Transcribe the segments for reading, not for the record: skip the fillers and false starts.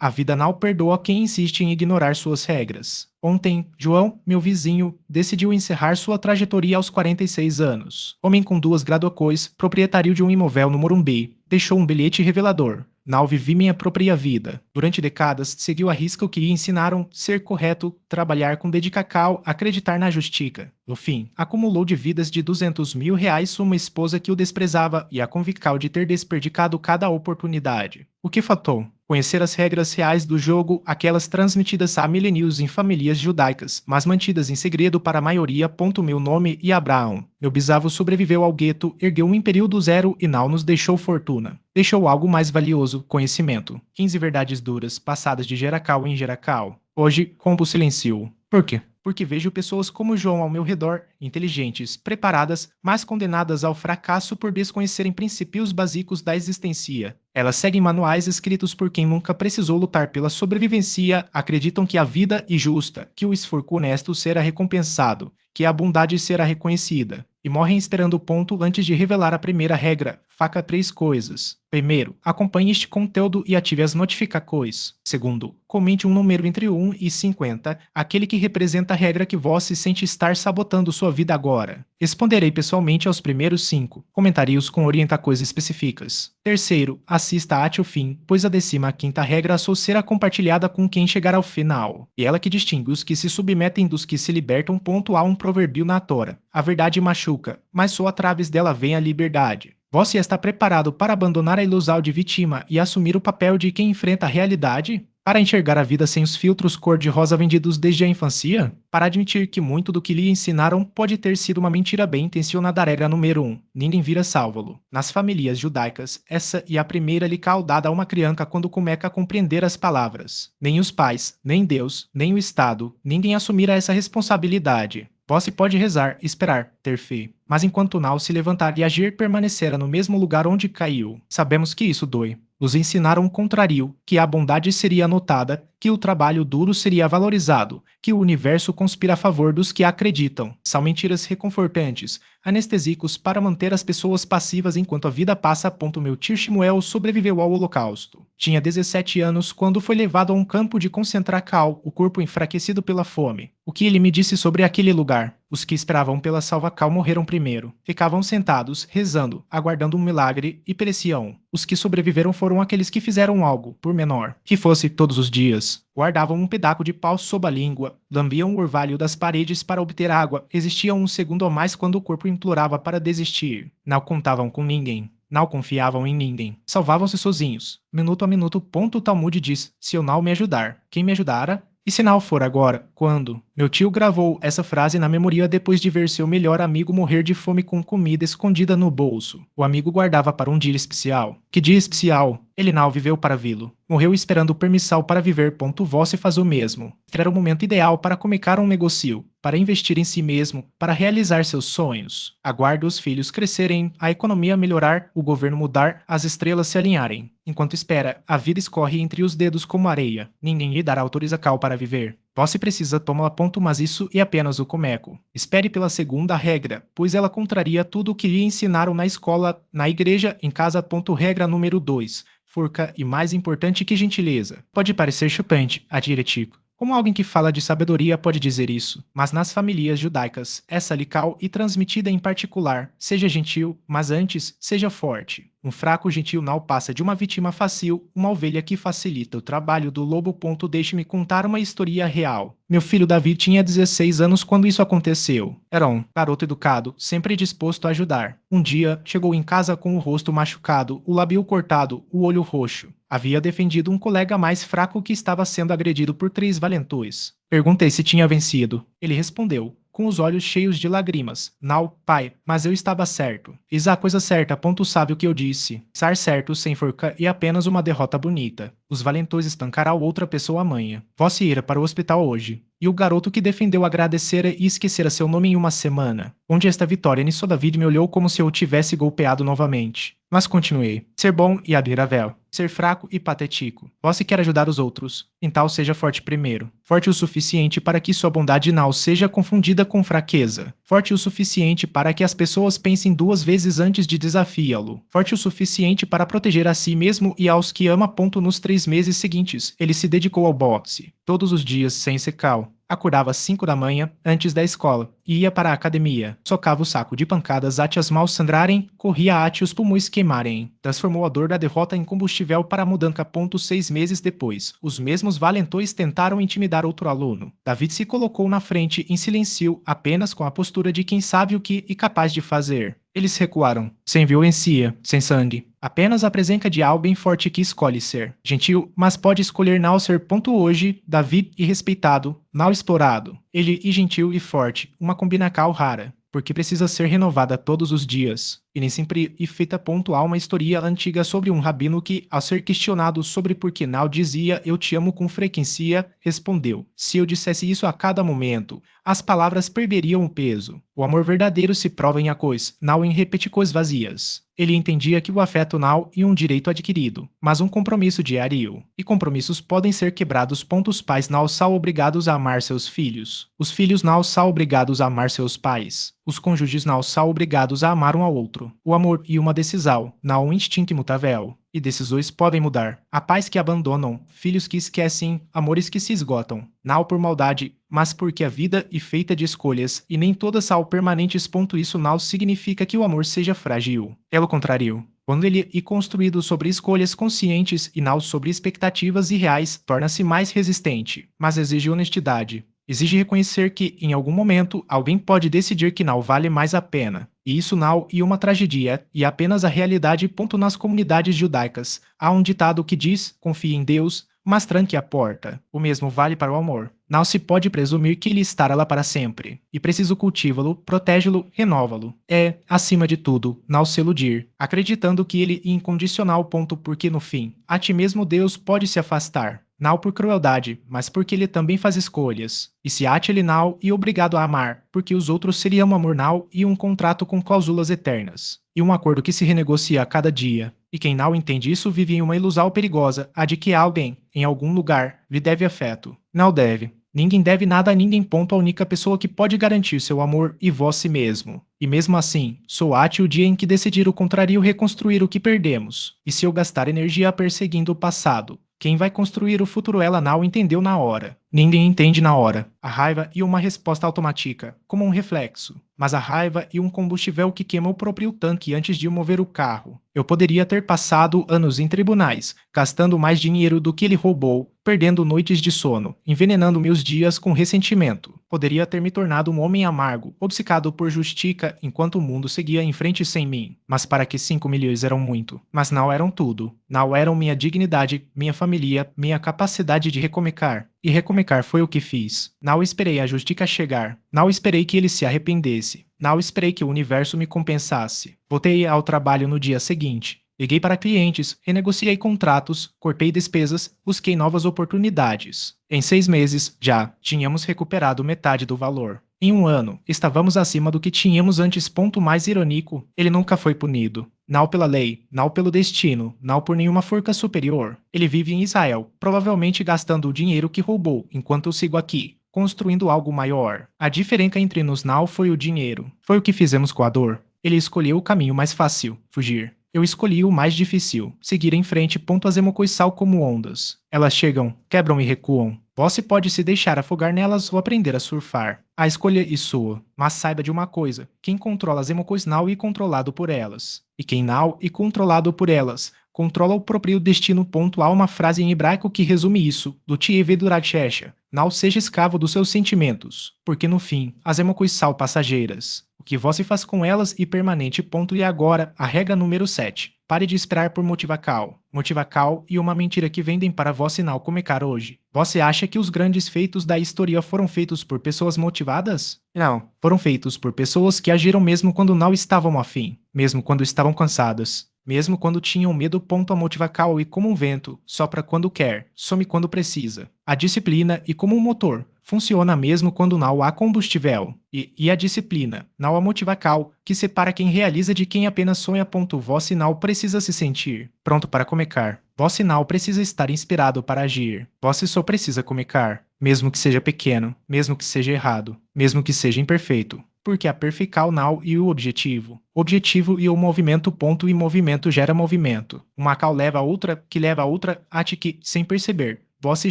A vida não perdoa quem insiste em ignorar suas regras. Ontem, João, meu vizinho, decidiu encerrar sua trajetória aos 46 anos. Homem com 2 graduações, proprietário de um imóvel no Morumbi, deixou um bilhete revelador. Não vivi minha própria vida. Durante décadas, seguiu a risca o que lhe ensinaram ser correto, trabalhar com dedicação, acreditar na justiça. No fim, acumulou dívidas de R$ 200.000 uma esposa que o desprezava e a convicção de ter desperdiçado cada oportunidade. O que faltou? Conhecer as regras reais do jogo, aquelas transmitidas há milênios em famílias judaicas, mas mantidas em segredo para a maioria. Meu nome e Abraão. Meu bisavô sobreviveu ao gueto, ergueu um império do zero e não nos deixou fortuna. Deixou algo mais valioso, conhecimento. 15 verdades duras, passadas de geracal em geracal. Hoje, como silencio. Por quê? Porque vejo pessoas como João ao meu redor, inteligentes, preparadas, mas condenadas ao fracasso por desconhecerem princípios básicos da existência. Elas seguem manuais escritos por quem nunca precisou lutar pela sobrevivência, acreditam que a vida é justa, que o esforço honesto será recompensado, que a bondade será reconhecida, e morrem esperando o ponto antes de revelar a primeira regra. Faça 3 coisas. Primeiro, acompanhe este conteúdo e ative as notificações. Segundo, comente um número entre 1 e 50, aquele que representa a regra que você sente estar sabotando sua vida agora. Responderei pessoalmente aos primeiros 5 comentários com orientações específicas. Terceiro, assista até o fim, pois a 15ª regra só será compartilhada com quem chegar ao final. E ela que distingue os que se submetem dos que se libertam. Há um provérbio na Tora. A verdade machuca, mas só através dela vem a liberdade. Você está preparado para abandonar a ilusão de vítima e assumir o papel de quem enfrenta a realidade? Para enxergar a vida sem os filtros cor-de-rosa vendidos desde a infância? Para admitir que muito do que lhe ensinaram pode ter sido uma mentira bem intencionada. Regra número 1. Ninguém vira salvo-lo. Nas famílias judaicas, essa é a primeira lição dada a uma criança quando começa a compreender as palavras. Nem os pais, nem Deus, nem o Estado, ninguém assumirá essa responsabilidade. Você pode rezar, esperar, ter fé, mas enquanto não se levantar e agir, permanecerá no mesmo lugar onde caiu. Sabemos que isso dói. Nos ensinaram o contrário, que a bondade seria notada, que o trabalho duro seria valorizado, que o universo conspira a favor dos que acreditam. São mentiras reconfortantes, anestésicos para manter as pessoas passivas enquanto a vida passa. Meu tio Shmuel sobreviveu ao Holocausto. Tinha 17 anos quando foi levado a um campo de concentração, o corpo enfraquecido pela fome. O que ele me disse sobre aquele lugar? Os que esperavam pela salvação morreram primeiro. Ficavam sentados, rezando, aguardando um milagre e pereciam. Os que sobreviveram foram aqueles que fizeram algo, por menor, que fosse todos os dias. Guardavam um pedaço de pau sob a língua, lambiam o orvalho das paredes para obter água, existiam um segundo ou mais quando o corpo implorava para desistir. Não contavam com ninguém. Não confiavam em ninguém. Salvavam-se sozinhos. Minuto a minuto. O Talmud diz: se eu não me ajudar, quem me ajudara? E se não for agora, quando? Meu tio gravou essa frase na memória depois de ver seu melhor amigo morrer de fome com comida escondida no bolso. O amigo guardava para um dia especial. Que dia especial? Ele não viveu para vê-lo. Morreu esperando permissão para viver. Você faz o mesmo. Era o momento ideal para começar um negócio, para investir em si mesmo, para realizar seus sonhos. Aguarde os filhos crescerem, a economia melhorar, o governo mudar, as estrelas se alinharem. Enquanto espera, a vida escorre entre os dedos como areia. Ninguém lhe dará autorização para viver. Você precisa tomar ponto, mas isso é apenas o começo. Espere pela segunda regra, pois ela contraria tudo o que lhe ensinaram na escola, na igreja, em casa. Regra número 2. Forca e mais importante que gentileza. Pode parecer chocante, adjetivo. Como alguém que fala de sabedoria pode dizer isso? Mas nas famílias judaicas, essa lição é transmitida em particular. Seja gentil, mas antes, seja forte. Um fraco gentil não passa de uma vítima fácil, uma ovelha que facilita o trabalho do lobo. Deixe-me contar uma história real. Meu filho Davi tinha 16 anos quando isso aconteceu. Era um garoto educado, sempre disposto a ajudar. Um dia, chegou em casa com o rosto machucado, o lábio cortado, o olho roxo. Havia defendido um colega mais fraco que estava sendo agredido por 3 valentões. Perguntei se tinha vencido. Ele respondeu, com os olhos cheios de lágrimas: não, pai, mas eu estava certo. Fiz a coisa certa. Sabe o que eu disse? Estar certo sem forca é apenas uma derrota bonita. Os valentões estancarão outra pessoa amanhã. Você irá para o hospital hoje. E o garoto que defendeu agradecera e esquecera seu nome em uma semana. Onde esta vitória nisso? David me olhou como se eu o tivesse golpeado novamente. Mas continuei. Ser bom e abrir a véu. ser fraco e patético. Você quer ajudar os outros, então seja forte primeiro. Forte o suficiente para que sua bondade não seja confundida com fraqueza. Forte o suficiente para que as pessoas pensem duas vezes antes de desafiá-lo. Forte o suficiente para proteger a si mesmo e aos que ama. Nos 3 meses seguintes, ele se dedicou ao boxe, todos os dias sem secal. Acordava às 5 da manhã, antes da escola, e ia para a academia. Socava o saco de pancadas até as mãos sangrarem, corria até os pulmões queimarem. Transformou a dor da derrota em combustível para a mudança. 6 meses depois, os mesmos valentões tentaram intimidar outro aluno. David se colocou na frente em silêncio, apenas com a postura de quem sabe o que é capaz de fazer. Eles recuaram, sem violência, sem sangue. Apenas a presença de alguém forte que escolhe ser gentil, mas pode escolher não ser. Hoje, David e respeitado, não explorado. Ele e gentil e forte, uma combinação rara, porque precisa ser renovada todos os dias. E nem sempre e feita. Há uma história antiga sobre um rabino que, ao ser questionado sobre por que não dizia eu te amo com frequência, respondeu: se eu dissesse isso a cada momento, as palavras perderiam o peso. O amor verdadeiro se prova em coisas, não em repetições vazias. Ele entendia que o afeto não é um direito adquirido, mas um compromisso diário. E compromissos podem ser quebrados. Os pais não são obrigados a amar seus filhos. Os filhos não são obrigados a amar seus pais. Os cônjuges não são obrigados a amar um ao outro. O amor e uma decisão, não um instinto imutável. E decisões podem mudar. Há pais que abandonam, filhos que esquecem, amores que se esgotam. Não por maldade, mas porque a vida é feita de escolhas, e nem todas são permanentes. Isso não significa que o amor seja frágil. Pelo contrário. Quando ele é construído sobre escolhas conscientes e não sobre expectativas irreais, torna-se mais resistente. Mas exige honestidade. Exige reconhecer que, em algum momento, alguém pode decidir que não vale mais a pena. E isso não é uma tragédia, e apenas a realidade. Nas comunidades judaicas, há um ditado que diz: confie em Deus, mas tranque a porta. O mesmo vale para o amor. Não se pode presumir que ele estará lá para sempre. E preciso cultivá-lo, protege-lo, renova-lo. É, acima de tudo, não se iludir, acreditando que ele é incondicional. Porque no fim, a ti mesmo Deus pode se afastar. Não por crueldade, mas porque ele também faz escolhas. E se ate ele não e obrigado a amar, porque os outros seriam um amor não e um contrato com cláusulas eternas. E um acordo que se renegocia a cada dia. E quem não entende isso vive em uma ilusão perigosa, a de que alguém, em algum lugar, lhe deve afeto. Não deve. Ninguém deve nada a ninguém. A única pessoa que pode garantir seu amor é você mesmo. E mesmo assim, sou ate o dia em que decidir o contrário reconstruir o que perdemos. E se eu gastar energia perseguindo o passado, quem vai construir o futuro? Ela não entendeu na hora. Ninguém entende na hora. A raiva é uma resposta automática, como um reflexo. Mas a raiva é um combustível que queima o próprio tanque antes de mover o carro. Eu poderia ter passado anos em tribunais, gastando mais dinheiro do que ele roubou, perdendo noites de sono, envenenando meus dias com ressentimento. Poderia ter me tornado um homem amargo, obcecado por justiça, enquanto o mundo seguia em frente sem mim. Mas para que 5 milhões eram muito. Mas não eram tudo. Não eram minha dignidade, minha família, minha capacidade de recomeçar. E recomeçar foi o que fiz. Não esperei a justiça chegar. Não esperei que ele se arrependesse. Não esperei que o universo me compensasse. Voltei ao trabalho no dia seguinte. Liguei para clientes, renegociei contratos, cortei despesas, busquei novas oportunidades. Em 6 meses, já, tínhamos recuperado metade do valor. Em 1 ano, estávamos acima do que tínhamos antes. Mais irônico, ele nunca foi punido. Não pela lei, não pelo destino, não por nenhuma força superior. Ele vive em Israel, provavelmente gastando o dinheiro que roubou, enquanto eu sigo aqui, construindo algo maior. A diferença entre nós não foi o dinheiro. Foi o que fizemos com a dor. Ele escolheu o caminho mais fácil, fugir. Eu escolhi o mais difícil, seguir em frente. As emoções são como ondas. Elas chegam, quebram e recuam. Você pode se deixar afogar nelas ou aprender a surfar. A escolha é sua, mas saiba de uma coisa: quem controla as emoções não é controlado por elas. E quem não é controlado por elas, controla o próprio destino. Há uma frase em hebraico que resume isso, do Tiev Durachesha: não seja escravo dos seus sentimentos, porque no fim, as emoções são passageiras. O que você faz com elas é permanente. E agora, a regra número 7. Pare de esperar por motivacal. Motivacal e uma mentira que vendem para você não começar hoje. Você acha que os grandes feitos da história foram feitos por pessoas motivadas? Não, foram feitos por pessoas que agiram mesmo quando não estavam afim, mesmo quando estavam cansadas, mesmo quando tinham medo. A motivacal é como um vento, sopra quando quer, some quando precisa. A disciplina é como um motor, funciona mesmo quando não há combustível. E a disciplina, não a motivacal, que separa quem realiza de quem apenas sonha. Você não precisa se sentir pronto para começar. Você não precisa estar inspirado para agir. Você só precisa comunicar, mesmo que seja pequeno, mesmo que seja errado, mesmo que seja imperfeito. Porque a perfeição não e o objetivo. Objetivo e o movimento ponto e movimento gera movimento. Uma cal leva a outra, que leva a outra, até que, sem perceber, você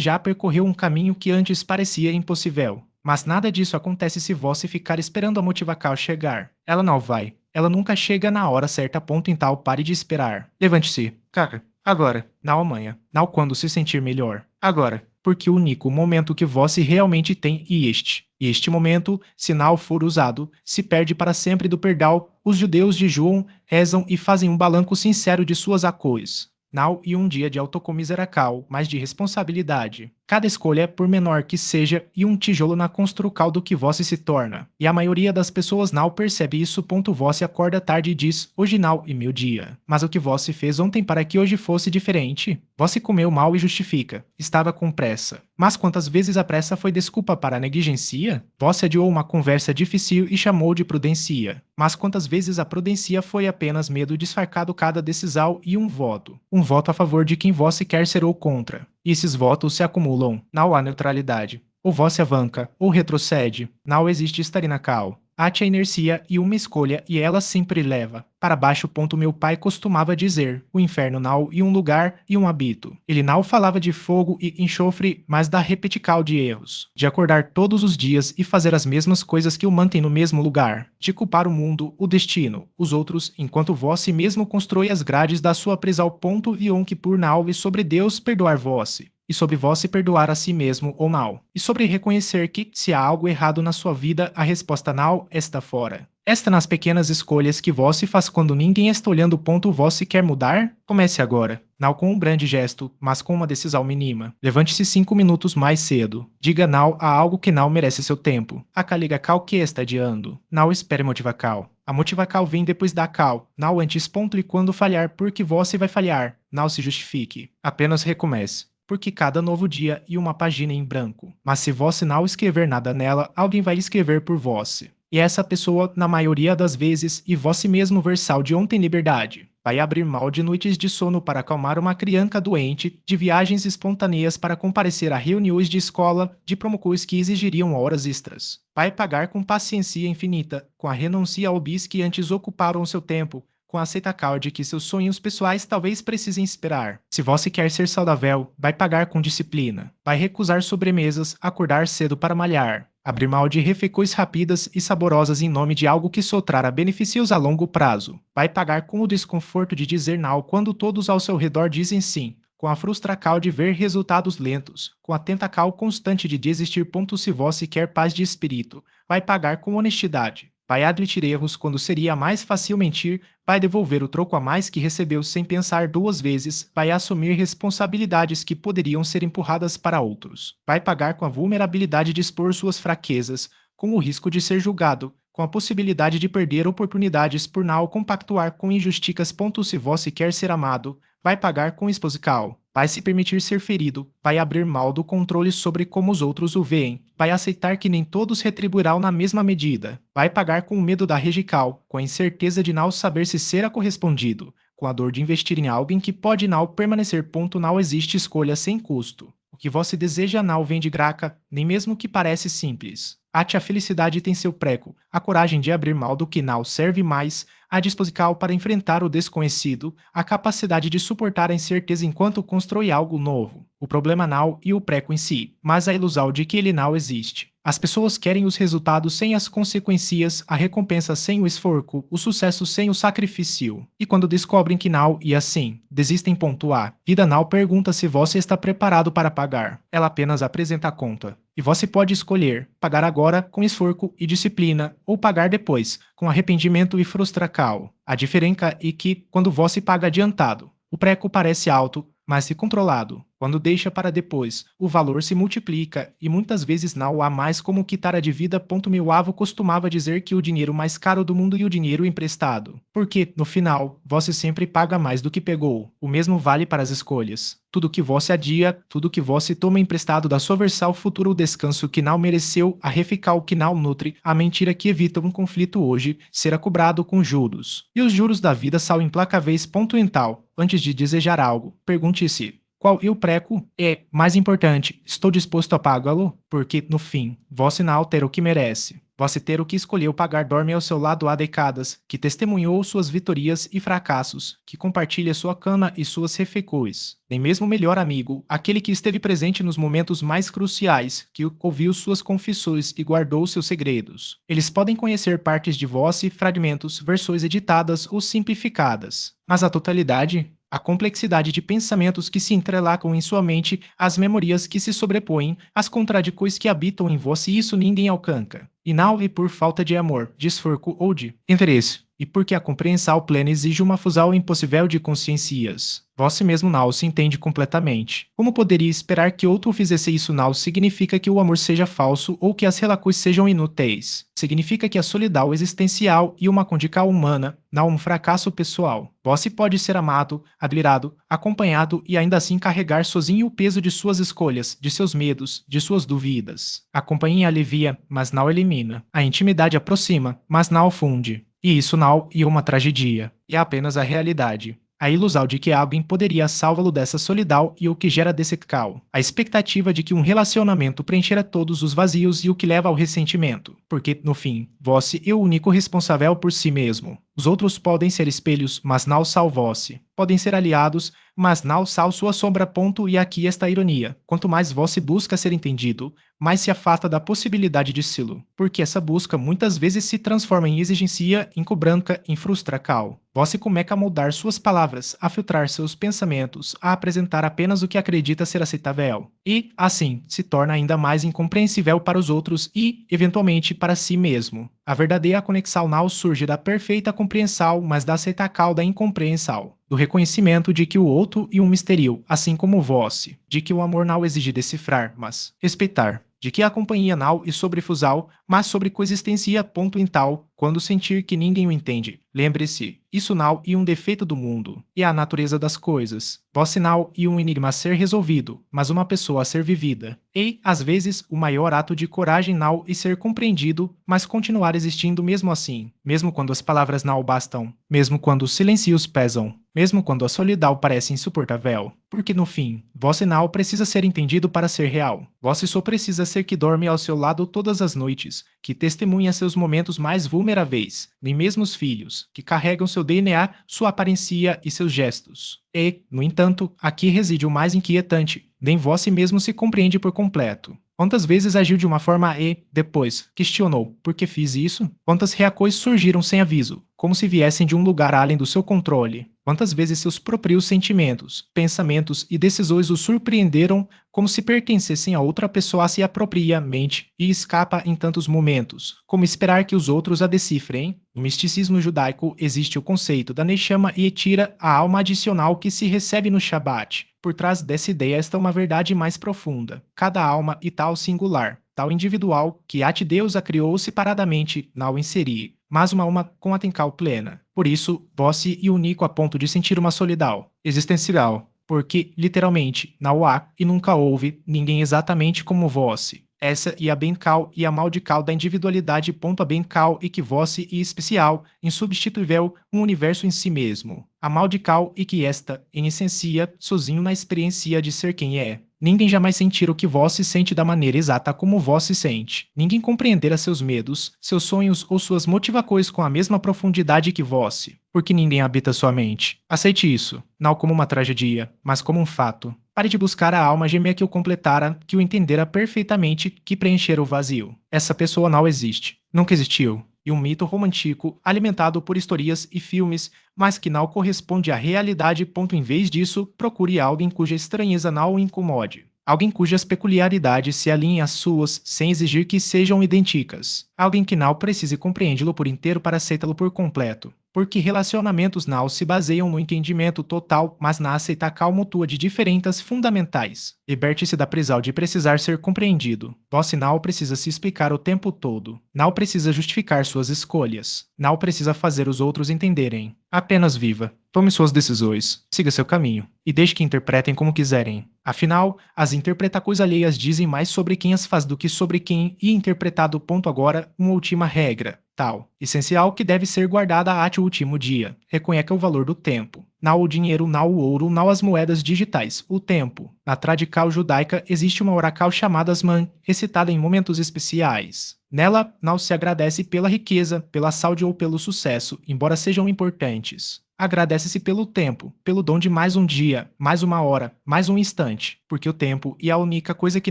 já percorreu um caminho que antes parecia impossível. Mas nada disso acontece se você ficar esperando a motivacal chegar. Ela não vai. Ela nunca chega na hora certa, ponto, então pare de esperar. Levante-se. Cara, agora. Não amanhã. Não quando se sentir melhor. Agora. Porque o único momento que você realmente tem é este. E este momento, se não for usado, se perde para sempre do perdão. Os judeus jejuam, rezam e fazem um balanço sincero de suas ações. Não e um dia de autocomiseração, mas de responsabilidade. Cada escolha, por menor que seja, e um tijolo na construção do que você se torna. E a maioria das pessoas não percebe isso. Você acorda tarde e diz, hoje não e meu dia. Mas o que você fez ontem para que hoje fosse diferente? Você comeu mal e justifica. Estava com pressa. Mas quantas vezes a pressa foi desculpa para a negligência? Você adiou uma conversa difícil e chamou de prudência. Mas quantas vezes a prudência foi apenas medo disfarçado cada decisão e um voto? Um voto a favor de quem você quer ser ou contra. E esses votos se acumulam. Não há neutralidade. Ou você avança, ou retrocede. Não existe estarinacal. Há a inercia e uma escolha e ela sempre leva. Para baixo. Meu pai costumava dizer, o inferno não e um lugar e um habito. Ele não falava de fogo e enxofre, mas da repetical de erros. De acordar todos os dias e fazer as mesmas coisas que o mantém no mesmo lugar. De culpar o mundo, o destino, os outros, enquanto você mesmo constrói as grades da sua prisão. E que por não e sobre Deus perdoar você. E sobre você perdoar a si mesmo ou não. E sobre reconhecer que, se há algo errado na sua vida, a resposta não está fora. Está nas pequenas escolhas que você faz quando ninguém está olhando. Você quer mudar? Comece agora. Não com um grande gesto, mas com uma decisão mínima. Levante-se 5 minutos mais cedo. Diga não a algo que não merece seu tempo. A caligacal que está adiando. Não espere motivacal. A motivacal vem depois da cal. Não antes. E quando falhar, porque você vai falhar. Não se justifique. Apenas recomece. Porque cada novo dia e uma página em branco. Mas se você não escrever nada nela, alguém vai escrever por você. E essa pessoa, na maioria das vezes, e você mesmo versal de ontem liberdade. Vai abrir mão de noites de sono para acalmar uma criança doente, de viagens espontâneas para comparecer a reuniões de escola, de promocurs que exigiriam horas extras. Vai pagar com paciência infinita, com a renúncia ao bis que antes ocuparam seu tempo, com a aceitacal de que seus sonhos pessoais talvez precisem esperar. Se você quer ser saudável, vai pagar com disciplina. Vai recusar sobremesas, acordar cedo para malhar. Abrir mão de refeições rápidas e saborosas em nome de algo que só trará benefícios a longo prazo. Vai pagar com o desconforto de dizer não quando todos ao seu redor dizem sim. Com a frustração de ver resultados lentos. Com a tentação constante de desistir. Se você quer paz de espírito, vai pagar com honestidade. Vai admitir erros quando seria mais fácil mentir, vai devolver o troco a mais que recebeu sem pensar 2 vezes, vai assumir responsabilidades que poderiam ser empurradas para outros. Vai pagar com a vulnerabilidade de expor suas fraquezas, com o risco de ser julgado, com a possibilidade de perder oportunidades por não compactuar com injustiças. Se você quer ser amado, vai pagar com exposição. Vai se permitir ser ferido, vai abrir mão do controle sobre como os outros o veem, vai aceitar que nem todos retribuirão na mesma medida, vai pagar com o medo da rejeição, com a incerteza de não saber se será correspondido, com a dor de investir em alguém que pode não permanecer. Não existe escolha sem custo. O que você deseja não vem de graça, nem mesmo que parece simples. A felicidade tem seu preço, a coragem de abrir mão do que não serve mais, a disposição para enfrentar o desconhecido, a capacidade de suportar a incerteza enquanto constrói algo novo. O problema não e o preço em si, mas a ilusão de que ele não existe. As pessoas querem os resultados sem as consequências, a recompensa sem o esforço, o sucesso sem o sacrifício. E quando descobrem que não e assim, desistem. A vida não pergunta se você está preparado para pagar. Ela apenas apresenta a conta. E você pode escolher pagar agora com esforço e disciplina ou pagar depois com arrependimento e frustração. A diferença é que, quando você paga adiantado, o preço parece alto, mas se controlado, Quando deixa para depois, o valor se multiplica, e muitas vezes não há mais como quitar a dívida. Meu avô costumava dizer que o dinheiro mais caro do mundo é o dinheiro emprestado. Porque, no final, você sempre paga mais do que pegou. O mesmo vale para as escolhas. Tudo que você adia, tudo que você toma emprestado da sua versão futura, o descanso que não mereceu, a reficar o que não nutre, a mentira que evita um conflito hoje, será cobrado com juros. E os juros da vida são implacáveis. Então, antes de desejar algo, pergunte-se: qual eu preco é mais importante? Estou disposto a pagá-lo? Porque, no fim, você não ter o que merece. Você ter o que escolheu pagar, dorme ao seu lado há décadas, que testemunhou suas vitórias e fracassos, que compartilha sua cama e suas refeições. Nem mesmo o melhor amigo, aquele que esteve presente nos momentos mais cruciais, que ouviu suas confissões e guardou seus segredos. Eles podem conhecer partes de você, fragmentos, versões editadas ou simplificadas. Mas a totalidade, a complexidade de pensamentos que se entrelaçam em sua mente, as memórias que se sobrepõem, as contradições que habitam em você, isso ninguém alcança. E não é por falta de amor, de esforço ou de interesse, e porque a compreensão plena exige uma fusão impossível de consciências. Você mesmo não se entende completamente. Como poderia esperar que outro fizesse isso? Não significa que o amor seja falso ou que as relações sejam inúteis. Significa que a solidão existencial e uma condição humana, não um fracasso pessoal. Você pode ser amado, admirado, acompanhado e ainda assim carregar sozinho o peso de suas escolhas, de seus medos, de suas dúvidas. A companhia alivia, mas não elimina. A intimidade aproxima, mas não funde. E isso não é uma tragédia, é apenas a realidade. A ilusão de que alguém poderia salvá-lo dessa solidão e o que gera desse caos. A expectativa de que um relacionamento preencherá todos os vazios e o que leva ao ressentimento. Porque, no fim, você é o único responsável por si mesmo. Os outros podem ser espelhos, mas não são você. Podem ser aliados, mas não são sua sombra. E aqui está a ironia. Quanto mais você busca ser entendido, mais se afasta da possibilidade de sê-lo. Porque essa busca muitas vezes se transforma em exigência, em cobrança, em frustração. Você começa a moldar suas palavras, a filtrar seus pensamentos, a apresentar apenas o que acredita ser aceitável. E, assim, se torna ainda mais incompreensível para os outros e, eventualmente, para si mesmo. A verdadeira conexão não surge da perfeita compreensão, mas da aceitação da incompreensão. Do reconhecimento de que o outro é um mistério, assim como você. De que o amor não exige decifrar, mas respeitar. De que a companhia não é sobre fusão, mas sobre coexistência. Então, quando sentir que ninguém o entende, lembre-se, isso não é um defeito do mundo, é a natureza das coisas. Você não é um enigma a ser resolvido, mas uma pessoa a ser vivida. E, às vezes, o maior ato de coragem não é ser compreendido, mas continuar existindo mesmo assim, mesmo quando as palavras não bastam, mesmo quando os silêncios pesam, mesmo quando a solidão parece insuportável. Porque no fim, você não precisa ser entendido para ser real. Você só precisa ser que dorme ao seu lado todas as noites, que testemunha seus momentos mais vulneráveis, nem mesmo os filhos, que carregam seu DNA, sua aparência e seus gestos. E, no entanto, aqui reside o mais inquietante. Nem você mesmo se compreende por completo. Quantas vezes agiu de uma forma e, depois, questionou por que fiz isso? Quantas reações surgiram sem aviso, como se viessem de um lugar além do seu controle? Quantas vezes seus próprios sentimentos, pensamentos e decisões o surpreenderam como se pertencessem a outra pessoa se apropria mente e escapa em tantos momentos? Como esperar que os outros a decifrem? No misticismo judaico existe o conceito da Neshama e tira a alma adicional que se recebe no Shabat. Por trás dessa ideia está uma verdade mais profunda. Cada alma é tal singular, tal individual, que a Deus a criou separadamente, não inserir, mas uma alma com atenção plena. Por isso, você é único a ponto de sentir uma solidão existencial, porque, literalmente, não há e nunca houve ninguém exatamente como você. Essa é a bencal e a maldical da individualidade. A bencal e que você é especial, insubstituível, um universo em si mesmo. A maldical e que esta, em essência, sozinho na experiência de ser quem é. Ninguém jamais sentirá o que você sente da maneira exata como você sente. Ninguém compreenderá seus medos, seus sonhos ou suas motivações com a mesma profundidade que você. Porque ninguém habita sua mente. Aceite isso, não como uma tragédia, mas como um fato. Pare de buscar a alma gêmea que o completara, que o entendera perfeitamente, que preenchera o vazio. Essa pessoa não existe. Nunca existiu. E um mito romântico alimentado por histórias e filmes, mas que não corresponde à realidade. Em vez disso, procure alguém cuja estranheza não o incomode. Alguém cujas peculiaridades se alinhem às suas, sem exigir que sejam idênticas. Alguém que não precise compreendê-lo por inteiro para aceitá-lo por completo. porque relacionamentos não se baseiam no entendimento total, mas na aceitação mútua de diferenças fundamentais. Liberte-se da prisão de precisar ser compreendido. Você não precisa se explicar o tempo todo. Não precisa justificar suas escolhas. Não precisa fazer os outros entenderem. Apenas viva. Tome suas decisões. Siga seu caminho. E deixe que interpretem como quiserem. Afinal, as interpretações alheias dizem mais sobre quem as faz do que sobre quem e interpretado. Ponto agora, uma última regra. Tal, essencial que deve ser guardada até o último dia. Reconheça o valor do tempo. Não o dinheiro, não o ouro, não as moedas digitais. O tempo. Na tradição judaica existe uma oracal chamada Asman, recitada em momentos especiais. Nela, não se agradece pela riqueza, pela saúde ou pelo sucesso, embora sejam importantes. Agradece-se pelo tempo, pelo dom de mais um dia, mais uma hora, mais um instante, porque o tempo é a única coisa que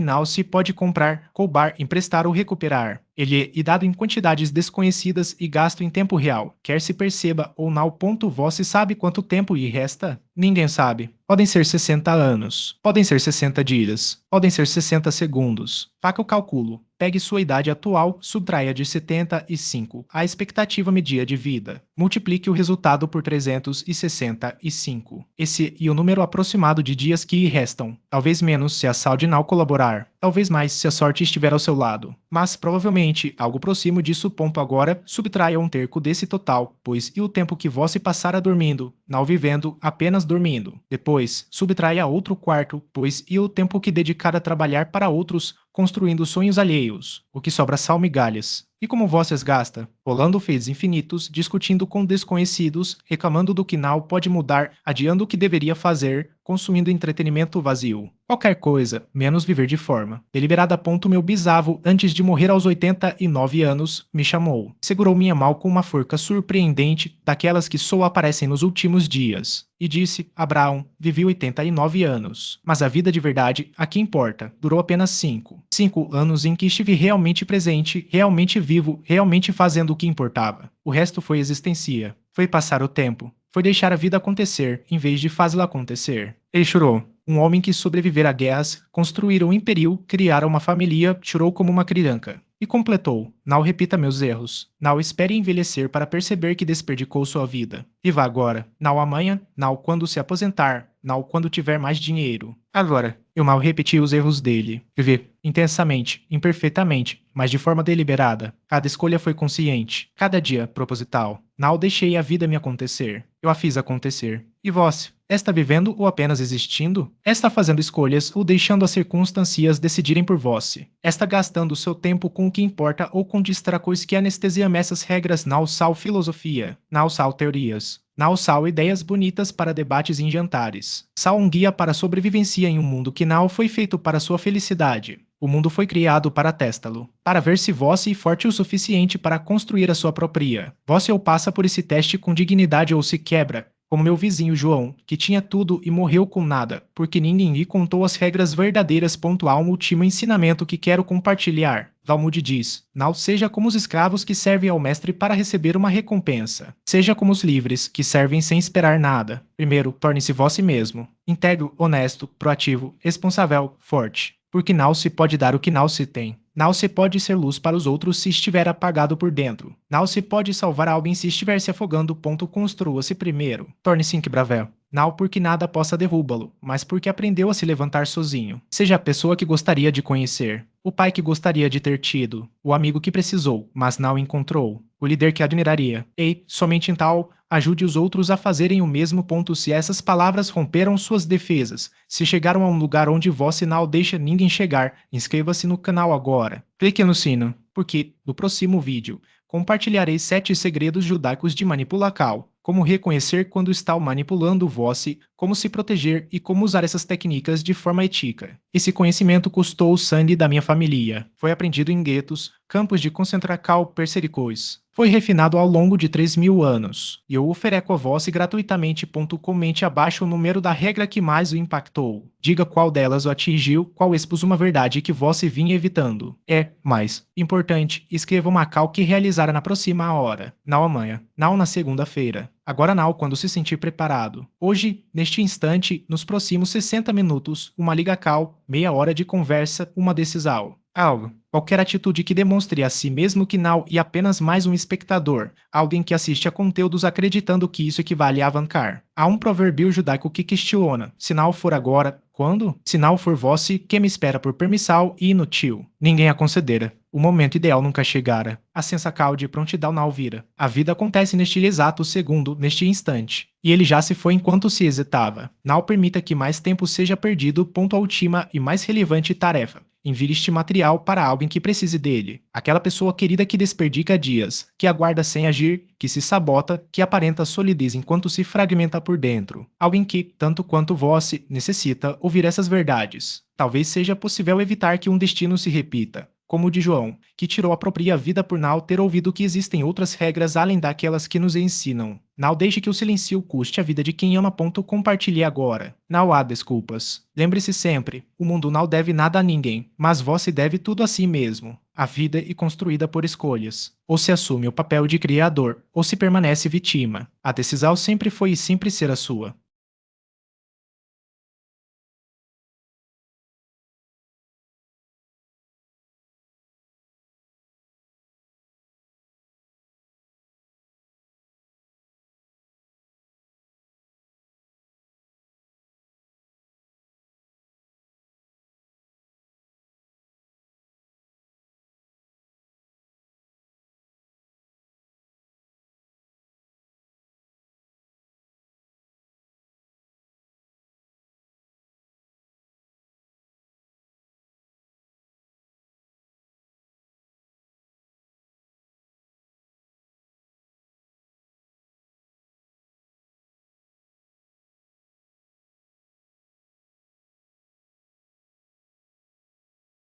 não se pode comprar, roubar, emprestar ou recuperar. Ele é dado em quantidades desconhecidas e gasto em tempo real, quer se perceba ou não. Você sabe quanto tempo lhe resta? Ninguém sabe. Podem ser 60 anos, podem ser 60 dias, podem ser 60 segundos. Faça o cálculo. Pegue sua idade atual, subtraia de 75 a expectativa média de vida. Multiplique o resultado por 365. Esse é o número aproximado de dias que lhe restam. Talvez menos se a saúde não colaborar. Talvez mais se a sorte estiver ao seu lado. Mas provavelmente algo próximo disso. Ponto agora, subtraia um terço desse total, pois e o tempo que você passara dormindo, não vivendo, apenas dormindo. Depois, subtraia outro quarto, pois e o tempo que dedicar a trabalhar para outros, construindo sonhos alheios. O que sobra são migalhas. E como vocês gasta? Rolando feitos infinitos, discutindo com desconhecidos, reclamando do que não pode mudar, adiando o que deveria fazer, consumindo entretenimento vazio. Qualquer coisa, menos viver de forma deliberada. Meu bisavô, antes de morrer aos 89 anos, me chamou. Segurou minha mão com uma forca surpreendente, daquelas que só aparecem nos últimos dias. E disse, Abraão, vivi 89 anos. Mas a vida de verdade, a que importa, durou apenas 5. 5 anos em que estive realmente presente, realmente vivo, realmente fazendo o que importava. O resto foi existência. Foi passar o tempo. Foi deixar a vida acontecer, em vez de fazê-la acontecer. Ele chorou. Um homem que sobrevivera a guerras, construíra um império, criara uma família, chorou como uma criança. E completou, não repita meus erros, não espere envelhecer para perceber que desperdicou sua vida. Viva agora, não amanhã, não quando se aposentar, não quando tiver mais dinheiro. Agora, eu mal repeti os erros dele. Viver intensamente, imperfeitamente, mas de forma deliberada. Cada escolha foi consciente, cada dia proposital. Não deixei a vida me acontecer, eu a fiz acontecer. E vós? Está vivendo ou apenas existindo? Está fazendo escolhas ou deixando as circunstâncias decidirem por vós? Está gastando seu tempo com o que importa ou com distrações que anestesiam? Essas regras não são filosofia, não são teorias. Não são ideias bonitas para debates em jantares. São um guia para a sobrevivência em um mundo que não foi feito para sua felicidade. O mundo foi criado para testá-lo, para ver se você é forte o suficiente para construir a sua própria. Você ou passa por esse teste com dignidade ou se quebra, como meu vizinho João, que tinha tudo e morreu com nada, porque ninguém lhe contou as regras verdadeiras. Há um último ensinamento que quero compartilhar. Talmud diz, não seja como os escravos que servem ao mestre para receber uma recompensa. Seja como os livres, que servem sem esperar nada. Primeiro, torne-se você mesmo. Íntegro, honesto, proativo, responsável, forte. Porque não se pode dar o que não se tem. Não se pode ser luz para os outros se estiver apagado por dentro. Não se pode salvar alguém se estiver se afogando. Construa-se primeiro. Torne-se inquebrável. Não porque nada possa derrubá-lo, mas porque aprendeu a se levantar sozinho. Seja a pessoa que gostaria de conhecer, o pai que gostaria de ter tido, o amigo que precisou, mas não encontrou, o líder que admiraria. E, somente em tal, ajude os outros a fazerem o mesmo. Se essas palavras romperam suas defesas, se chegaram a um lugar onde você não deixa ninguém chegar, inscreva-se no canal agora. Clique no sino, porque, no próximo vídeo, compartilharei 7 segredos judaicos de manipulação. Como reconhecer quando está manipulando você, como se proteger e como usar essas técnicas de forma ética. Esse conhecimento custou o sangue da minha família. Foi aprendido em guetos, campos de concentração persericos. Foi refinado ao longo de 3.000 anos. E eu ofereço a você gratuitamente. Comente abaixo o número da regra que mais o impactou. Diga qual delas o atingiu, qual expôs uma verdade que você vinha evitando. Mais importante, escreva uma cal que realizará na próxima hora. Não amanhã, não na segunda-feira. Agora não, quando se sentir preparado. Hoje, neste instante, nos próximos 60 minutos, uma liga cal, meia hora de conversa, uma decisão. Algo. Qualquer atitude que demonstre a si mesmo que não e apenas mais um espectador, alguém que assiste a conteúdos acreditando que isso equivale a avancar. Há um provérbio judaico que questiona: se não for agora, quando? Se não for vosse, que me espera por permissal e inútil. Ninguém a concedera. O momento ideal nunca chegara. A sensa calde prontidão não vira. A vida acontece neste exato segundo, neste instante. E ele já se foi enquanto se hesitava. Não permita que mais tempo seja perdido. Ponto a última e mais relevante tarefa. Envie este material para alguém que precise dele. Aquela pessoa querida que desperdica dias, que aguarda sem agir, que se sabota, que aparenta solidez enquanto se fragmenta por dentro. Alguém que, tanto quanto vós, necessita ouvir essas verdades. Talvez seja possível evitar que um destino se repita, como o de João, que tirou a própria vida por não ter ouvido que existem outras regras além daquelas que nos ensinam. Não deixe que o silêncio custe a vida de quem ama. Compartilhe agora. Não há desculpas. Lembre-se sempre, o mundo não deve nada a ninguém, mas vós se deve tudo a si mesmo. A vida é construída por escolhas. Ou se assume o papel de criador, ou se permanece vítima. A decisão sempre foi e sempre será sua.